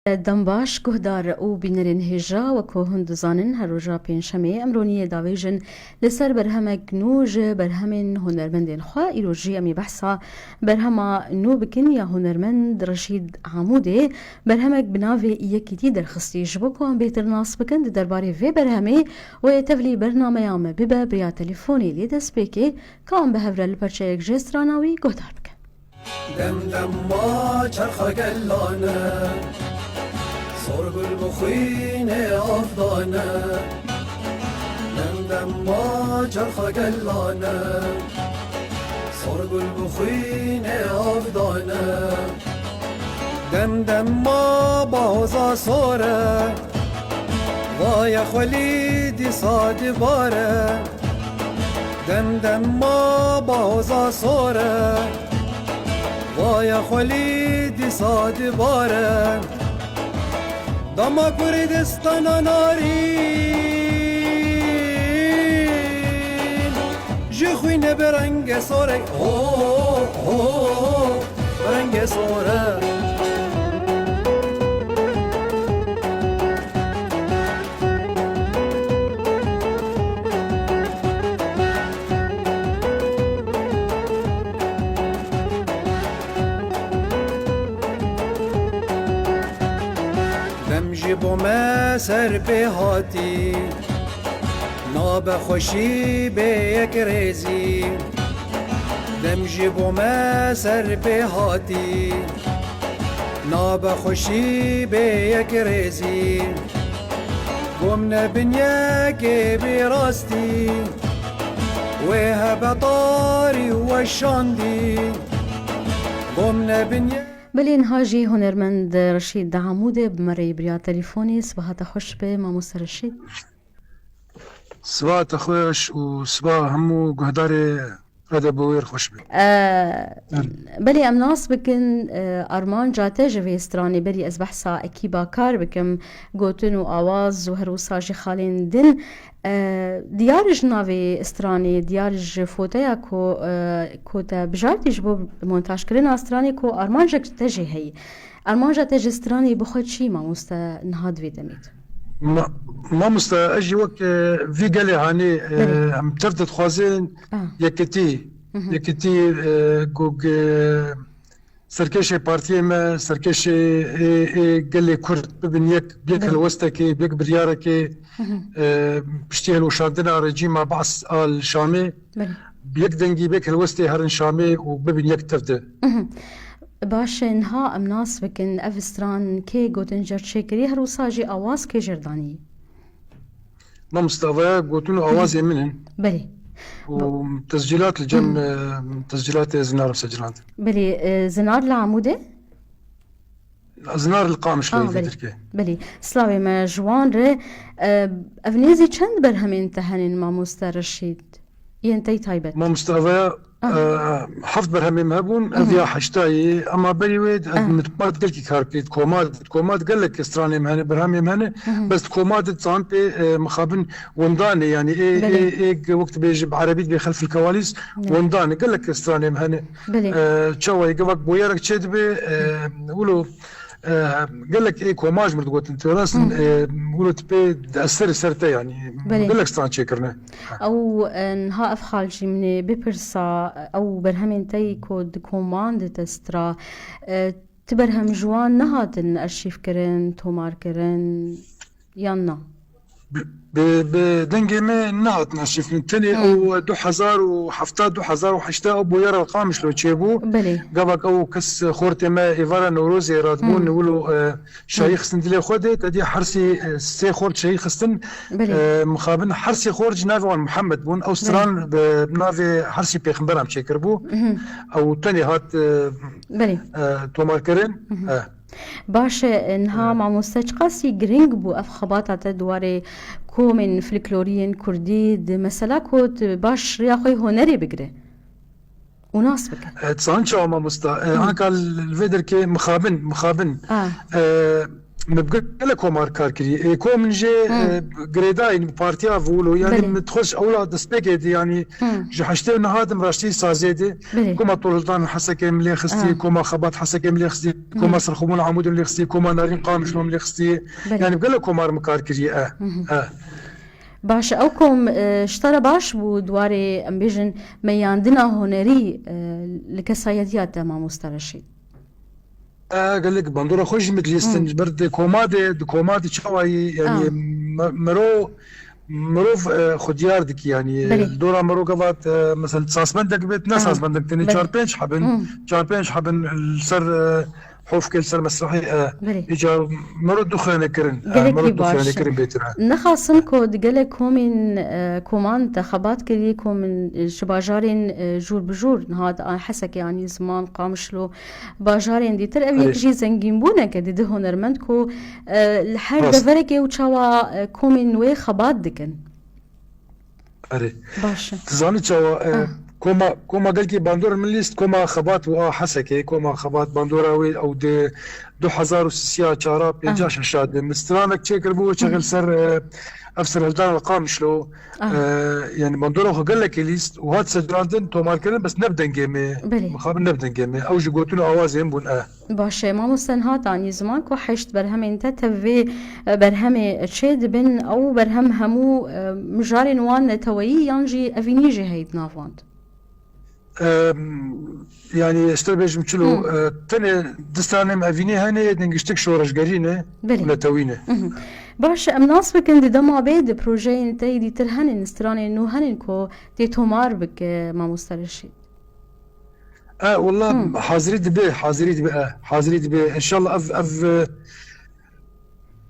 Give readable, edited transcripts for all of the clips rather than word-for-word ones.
دەمباش گوهدار و بینەرێن هێژا وەکۆ هەند دەزانن هەروژا پێنجشەمێ ئەمرۆنیە داوێژن لەسەر بەرهەمێک نو ji بەرهەمێن هونەرمەندێن خوا ئیرۆژی ئەمی بەحسا بەرهەما نو بکن یا هونەرمەند ڕەشید عەموودێ بەرهەمێک بناوێ یەکێتی دەرخستی ji بۆ کۆ بێتر ناس بکن دەربارەی vê berhemê wê tevlî bernameya me bibe birya telefûnê lê dest pêkê kan bihevre li perçeyek jê strana wî guhdar bike. دم دم ما چرخ گلانه سرگل بخوین افدانه دم دم ما چرخ گلانه سرگل بخوین افدانه دم دم ما بازا سوره وای خلیدی سادی باره دم دم ما بازا سوره وای خلیدی سادی باره دما کردستان نارین جی خوینه برنگ سوره برنگ سوره بو ما سر به هاتی ناب خوشی به یک ریزی دمجی بو ما سر به هاتی ناب خوشی به یک ریزی گم نبنیا که براستی و هبطاری و شاندی گم نبنیا بلين هاجي هنرمند رشيد عمودة بمري بريا تليفوني صباحات خوش به ماموس رشيد صباحات خوش وصباح همو قهداري هذا بوير خوش به بلي ام ناس بكن ارمان جاته جوي استراني بلي از بحثا اكيبا كار بكم گوتن و آواز و هروساجي خالين دن دیارج ناوی استرانی دیارج فوتیا کو تا بجارتیش بو مونتاژ کردن استرانی کو ارمانجا تجی هی ارمانجا تجی استرانی بخود چی ما مست نهاد وی دمید ما مست اجي وقت في قال هاني ام تردد خوازين يكتي جوج سركشي بارتي ما سركشي قال لي كرد ببنيك بيك الوسطكي بيك برياركي بشتيهن وشاردنا رجيم بعض الشامي بيك دنجي بيك الوسطي هرن شامي وببنيك ترده باش انها ام ناس بكن افستران كي گوتنجر شكري هروساجي اواز كي جرداني ما مستوى قوتون اواز منن بلي وتسجيلات الجم تسجيلات زنار مسجلات بلي زنار العمودة زنار القامش لي فيدركي بلي سلاوي ما جوان ري افنيزي چند برهمين تهنين ما رشيد ينتي تايبت ما مستوى حفظ برهمي مهبون افيا حشتاي اما بلي ويد متبات قلكي كاركيت كوماد قال لك استراني مهنه برهمي مهنه بس كوماد تصانبي مخابن ونداني يعني ايه وقت بيجي بعربي بخلف الكواليس ونداني قال لك استراني مهنه تشوي قبك بويرك تشدبي ولو قال لك ايه كوماج مرد قلت انت راس قلت بي اثر سرته يعني قال لك استران شكرنا او انها افخال جي من بيبرسا او برهمين تاي كود كوماند تسترا تبرهم جوان نهاتن ارشيف كرن تومار كرن يانا بدنجي ما نهت نشوف من تاني او 2007 2008 او بويرا القامش لو تشيبو قبك او كس خورتي ما ايفارا نوروزي راتبون نقولوا شيخ سندلي خودت ادي حرسي سي خورت شيخ سن مخابن حرسي خورج نافي محمد بون او ستران بنافي حرسي بيغمبر ام تشكربو او تاني هات تومار كرين باش انها مع مستشقاسي جرينج بو اف خباطة دواري كو من فلكلوريين كردي دي مثلا كوت باش رياخوي هنري بقري وناس بك تصانشا ما مستا انا قال الفيدر كي مخابن نبقى كومار كاركري كوم نجي جريداين بارتيا فولو يعني بلي. متخش اولاد سبيكيدي يعني جحشتي نهادم راشتي سازيدي بلي. كوما طولدان حسكي ملي خستي كوما خبات حسكي ملي خستي كوما سرخمون عمود ملي خستي كوما نارين قامش ملي خستي بلي. يعني بقى كومار مكاركري باش اوكم اشترى باش بو دواري ام بيجن مياندنا هنري لكسايديات ما مسترشي قال لك بندورة خوش مثل برد كومادي شوي يعني مروف خديار دك يعني بلي. الدورة مرو قضات مثلا ساسمندك بيت ناس ساسمندك تاني شاربينش حبن السر حوف كل سر مسرحي بلي. إجا مرو دخانة كرن قالك مرو دخانة باش كرن بيتنا نخاصمكو دقالك من كومان تخبات كليكو من شباجارين جور بجور هذا حسك يعني زمان قامشلو باجارين دي تر أبيك جي زنجين بونا كده ده هنرمندكو الحر دفركي وشوا كومين وي خبات دكن أري باشا تزاني شوا كوما قلكي باندورا من ليست كوما خبات حسكي كوما خبات باندورا وي او دي 2006 شارا بيجاش شاد مسترانك تشيكر بو شغل سر افسر هلدان القامش لو يعني باندورا قال لك ليست وهات سجراندن تو ماركن بس نبدا جيمي مخابر نبدا جيمي او جوتو اوازين بون باشه ما مستنهات عن زمان كو حشت برهم انت تفي برهم تشيد بن او برهم همو مجاري نوان تويي ينجي افينيجي هيد نافاند يعني استربيج مشلو تاني دستانم افيني هاني دنجشتك شورش قرينه ولا توينه باش مناص بك اندي دما بيد بروجي انتي دي ترهن استراني انه هنن كو دي تومار بك ما مسترشي والله حاضري دبي ان شاء الله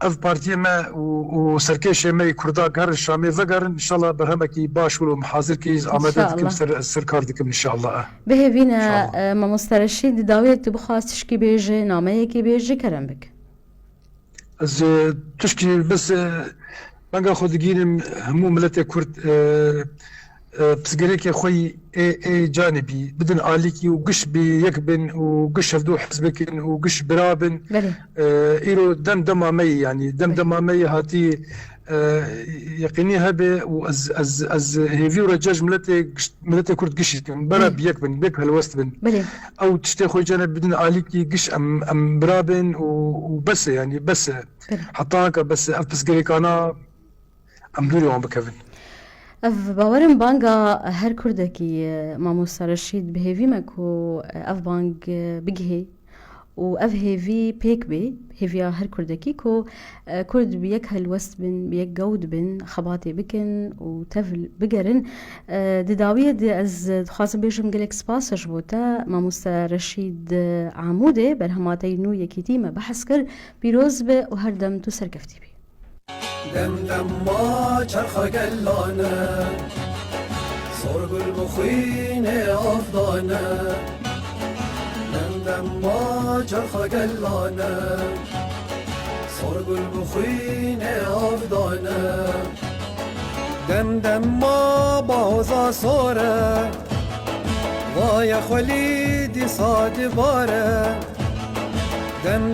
اف بارتي ما وسركيش ما كردا قهر الشامي فقر ان شاء الله برهمكي باش ولو محاضر كيز عمادتكم سركار دكم ان شاء الله به فينا ما مسترشي دي داويت بخواستش كي بيجي نامه كي بيجي كرم بك از تشكي بس بانغا خود جيرم همو ملتي كرد بسقريك خوي اي جانبي بدن آليكي وقش بيكبن وقش هفدو حزبكن وقش برابن ايرو دم مي يعني دم مي هاتي يقيني هبه واز هيفي رجاج ملتي كرد قش برا بيكبن بيك هالوست بن او تشتي خوي جانب بدن آليكي قش ام برابن وبس يعني بس حطاك بس بسقريك انا ام دوري وان بكفن اف باورم بانگا هر کردکی ما مسترشید به هیوی مکو اف بانگ بگه و اف هیوی پیک بی هیوی هر کردکی کو کرد بیک هلوست بن بیک جود بن خباتی بکن و تفل بگرن دداویه دی از خاص بیشم گلک سپاسش بوده ما مسترشید عموده برهماتی نو یکیتی ما بحث کر بیروز به و هر دم تو سرکفتی بی دم ما چرخ گلانه سرگل بخوین افدانه دم ما چرخ گلانه سرگل بخوین افدانه دم ما بازا سوره وای خلیدی ساده باره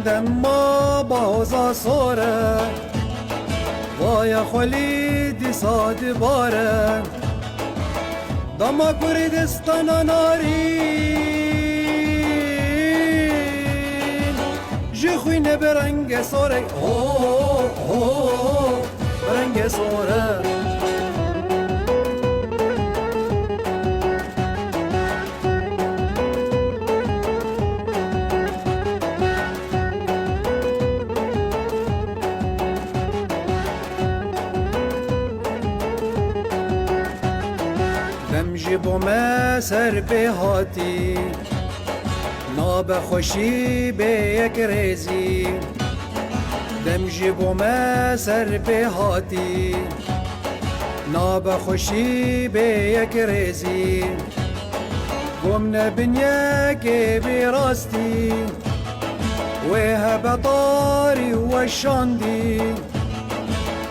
دم ما بازا سوره وای خلیدی ساده باره دما کردستان نارین جخوینه برنگ سوره برنگ سوره بو ما سر به هاتی ناب خوشی به یک ریزی دم جبو ما سر به هاتی ناب خوشی به یک ریزی گم نبنیا که بی راستی و هبطاری و شاندی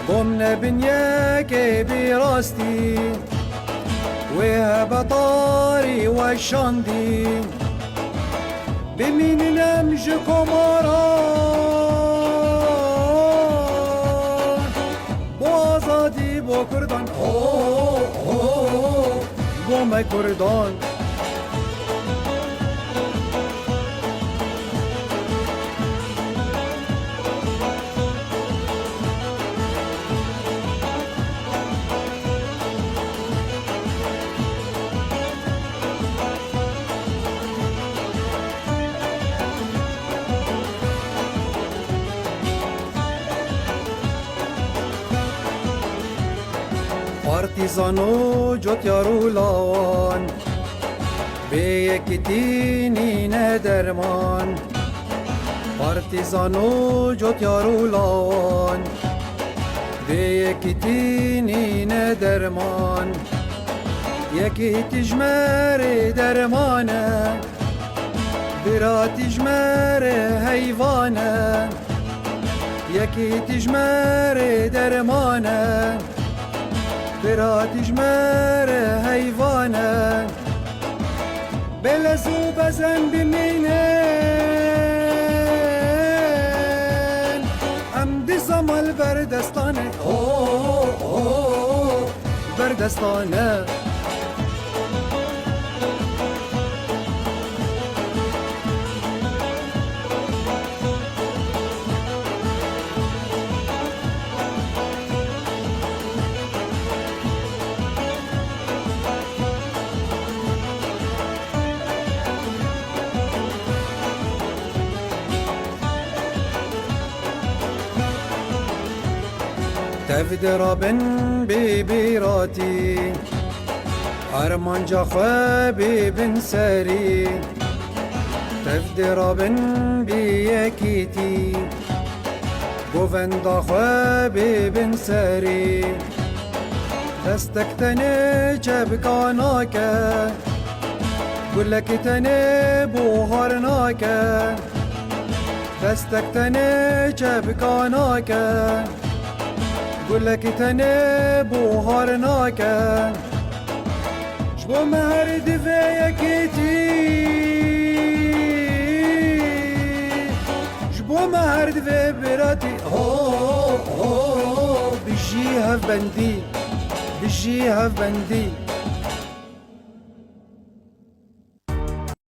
گم نبنیا که بی راستی ويها بطاري والشاندي بمين نمج كمارا me Kurdan Partizano جوتیارو لاوان به یکتینی ندرمان Partizano جوتیارو لاوان به یکتینی ندرمان یکی تجمر درمانه برا تجمر حیوانه یکی تجمر درمانه برا تجمر حیوانه بلزو بزن بمینن ام دی زمال بردستانه بردستانه تفدر بن ببيراتي أرمان جخوابي بن ساري تفدر بن بيكيتي قوفن دخوابي بن ساري دستك تنجب كاناك قلك تنبو هرناك دستك تنجب كاناك قلك تنبو هرناك شبو مهر دفايكيتي شبو مهر دفاي براتي بجيها في بندي بجيها في بندي